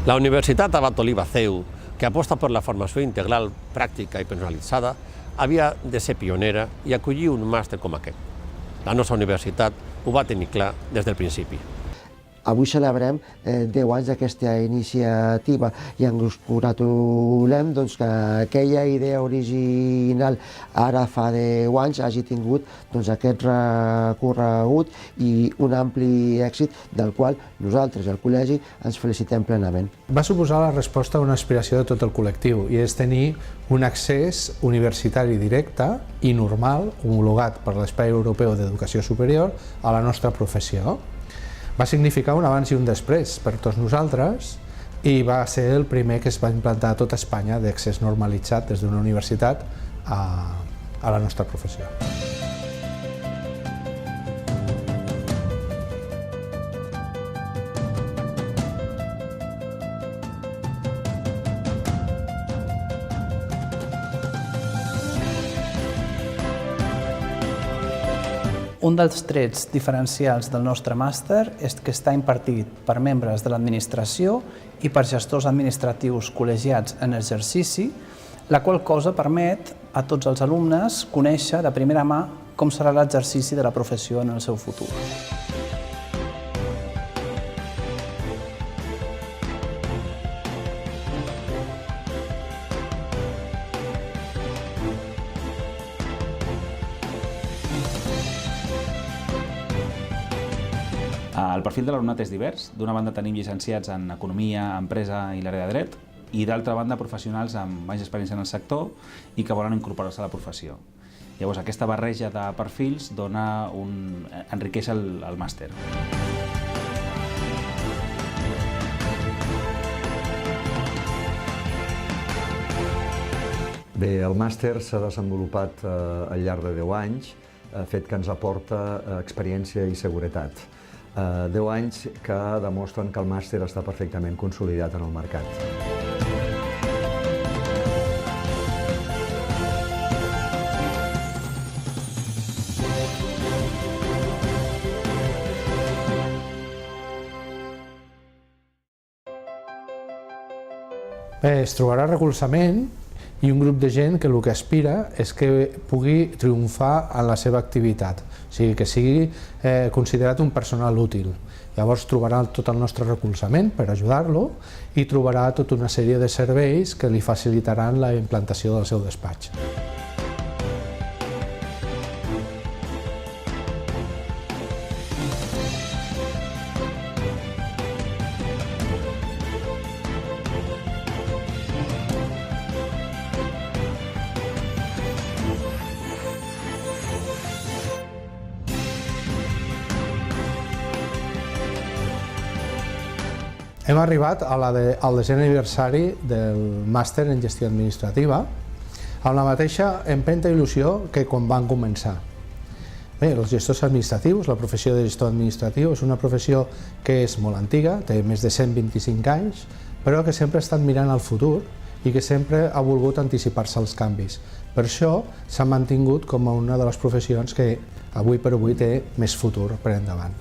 La Universitat Abat Oliba CEU, que aposta per la formació integral, pràctica i personalitzada, havia de ser pionera i acollir un màster com aquest. La nostra universitat ho va tenir clar des del principi. Avui celebrem 10 anys d'aquesta iniciativa i ens congratulem que aquella idea original ara fa 10 anys hagi tingut aquest recorregut i un ampli èxit del qual nosaltres, el col·legi, ens felicitem plenament. Va suposar la resposta a una aspiració de tot el col·lectiu i és tenir un accés universitari directe i normal, homologat per l'Espai Europeu d'Educació Superior, a la nostra professió. Va significar un abans i un després per tots nosaltres i va ser el primer que es va implantar a tot Espanya d'accés normalitzat des d'una universitat a la nostra professió. Un dels trets diferencials del nostre màster és que està impartit per membres de l'administració i per gestors administratius col·legiats en exercici, la qual cosa permet a tots els alumnes conèixer de primera mà com serà l'exercici de la professió en el seu futur. El perfil de l'alumnat és divers. D'una banda tenim llicenciats en Economia, Empresa i l'àrea de Dret, i d'altra banda professionals amb més experiència en el sector i que volen incorporar-se a la professió. Llavors aquesta barreja de perfils enriqueix el màster. Bé, el màster s'ha desenvolupat al llarg de 10 anys, fet que ens aporta experiència i seguretat. 10 anys que demostren que el màster està perfectament consolidat en el mercat. Bé, es trobarà recolzament i un grup de gent que el que aspira és que pugui triomfar en la seva activitat, o sigui, que sigui considerat un personal útil. Llavors trobarà tot el nostre recolzament per ajudar-lo i trobarà tota una sèrie de serveis que li facilitaran la implantació del seu despatx. Hem arribat al 10è aniversari del màster en gestió administrativa amb la mateixa empenta i il·lusió que quan van començar. Bé, els gestors administratius, la professió de gestor administratiu és una professió que és molt antiga, té més de 125 anys, però que sempre ha estat mirant al futur i que sempre ha volgut anticipar-se als canvis. Per això s'ha mantingut com una de les professions que avui per avui té més futur per endavant.